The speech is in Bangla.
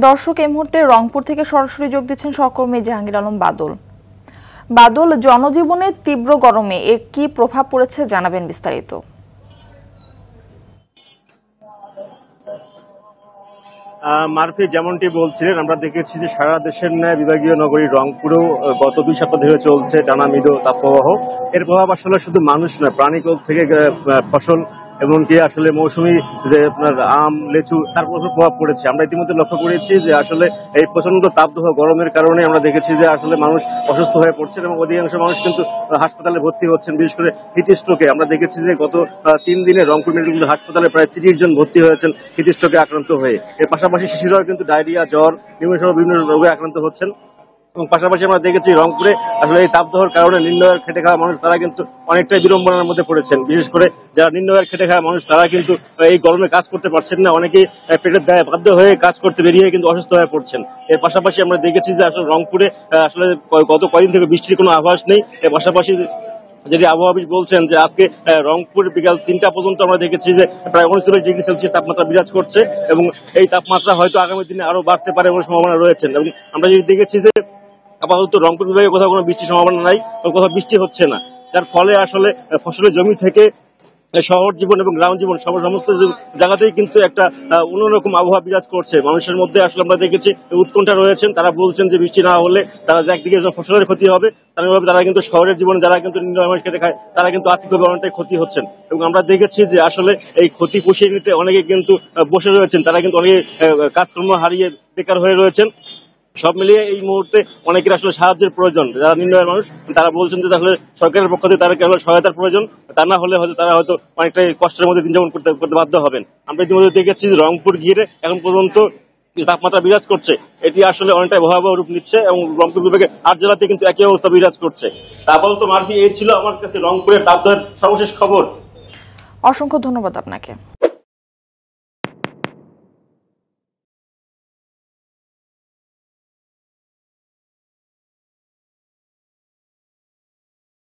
দর্শক, এই মুহূর্তে রংপুর থেকে সরাসরি যোগ দিচ্ছেন সহকর্মী জাহাঙ্গীর আলম বাদল। বাদল, জনজীবনে তীব্র গরমে এর কি প্রভাব পড়েছে জানাবেন বিস্তারিত। মারফি যেমনটি বলছিলেন, আমরা দেখেছি যে সারা দেশের ন্যায় বিভাগীয় নগরী রংপুরেও গত 2 সপ্তাহ ধরে চলছে টানা মৃদু তাপপ্রবাহ। এর প্রভাব আসলে শুধু মানুষ নয়, প্রাণীকুল থেকে ফসল এমনকি আসলে মৌসুমী যে আপনার আম, লেচু, তার প্রভাব পড়েছে। আমরা ইতিমধ্যে লক্ষ্য করেছি যে আসলে এই প্রচন্ড তাপদাহ গরমের কারণে আমরা দেখেছি যে আসলে মানুষ অসুস্থ হয়ে পড়ছেন এবং অধিকাংশ মানুষ কিন্তু হাসপাতালে ভর্তি হচ্ছেন, বিশেষ করে হিট স্ট্রোকে। আমরা দেখেছি যে গত 3 দিনে রংপুর মেডিকেল হাসপাতালে প্রায় 30 জন ভর্তি হয়েছেন হিট স্ট্রোকে আক্রান্ত হয়ে। এর পাশাপাশি শিশুরাও কিন্তু ডায়রিয়া, জ্বর, নিউমোনিয়া সহ বিভিন্ন রোগে আক্রান্ত হচ্ছেন। এবং পাশাপাশি আমরা দেখেছি রংপুরে আসলে এই তাপদাহের কারণে নিম্ন আয়ের খেটে খাওয়া মানুষ তারা কিন্তু অনেকটাই বিড়ম্বনার মধ্যে পড়েছেন। বিশেষ করে যারা নিম্ন আয়ের খেটে খাওয়া মানুষ তারা কিন্তু এই গরমে কাজ করতে পারছেন না, অনেকেই পেটের দায়ে বাধ্য হয়ে কাজ করতে বেরিয়ে কিন্তু অসুস্থ হয়ে পড়ছেন। এর পাশাপাশি আমরা দেখেছি যে আসলে রংপুরে আসলে গত কয়েকদিন থেকে বৃষ্টির কোনো আভাস নেই। এর পাশাপাশি যেটি আবহাওয়াবিদ বলছেন যে আজকে রংপুর বিকাল 3টা পর্যন্ত আমরা দেখেছি যে প্রায় 39 ডিগ্রি সেলসিয়াস তাপমাত্রা বিরাজ করছে এবং এই তাপমাত্রা হয়তো আগামী দিনে আরো বাড়তে পারে বলে সম্ভাবনা রয়েছে। এবং আমরা যদি দেখেছি যে আপাতত রংপুর বিভাগে কোথাও কোনো বৃষ্টির সম্ভাবনা নাই, কোথাও বৃষ্টি হচ্ছে না, যার ফলে আসলে ফসলের জমি থেকে শহর জীবন এবং গ্রাম জীবন সমস্ত জায়গাতেই কিন্তু একটা অন্যরকম আবহাওয়া বিরাজ করছে। মানুষের মধ্যে আসলে আমরা দেখেছি উৎকণ্ঠা রয়েছেন, তারা বলছেন যে বৃষ্টি না হলে তারা একদিকে ফসলের ক্ষতি হবে, তারা কিন্তু শহরের জীবনে যারা কিন্তু নিম্ন আয় কেটে খায় তারা কিন্তু আর্থিকভাবে অনেকটাই ক্ষতি হচ্ছেন। এবং আমরা দেখেছি যে আসলে এই ক্ষতি পুষিয়ে নিতে অনেকে কিন্তু বসে রয়েছেন, তারা কিন্তু অনেকে কাজকর্ম হারিয়ে বেকার হয়ে রয়েছেন। সব মিলিয়ে এই মুহূর্তে অনেকের আসলে সাহায্যের প্রয়োজন। যারা নিম্ন আয়ের মানুষ তারা বলছেন যে আসলে সরকারের পক্ষ থেকে তাদেরকে সহায়তার প্রয়োজন, তা না হলে হয়তো তারা হয়তো অনেকটাই কষ্টের মধ্যে দিন যাপন করতে বাধ্য হবেন। আমরা ইতিমধ্যে দেখেছি যে রংপুর গিয়ে এখন পর্যন্ত তাপমাত্রা বিরাজ করছে, এটি আসলে অনেকটাই ভয়াবহ রূপ নিচ্ছে এবং রংপুর বিভাগের 8 জেলাতে কিন্তু একই অবস্থা বিরাজ করছে। আপাতত মারফি এই ছিল আমার কাছে রংপুরের তাপদাহের সর্বশেষ খবর। অসংখ্য ধন্যবাদ আপনাকে।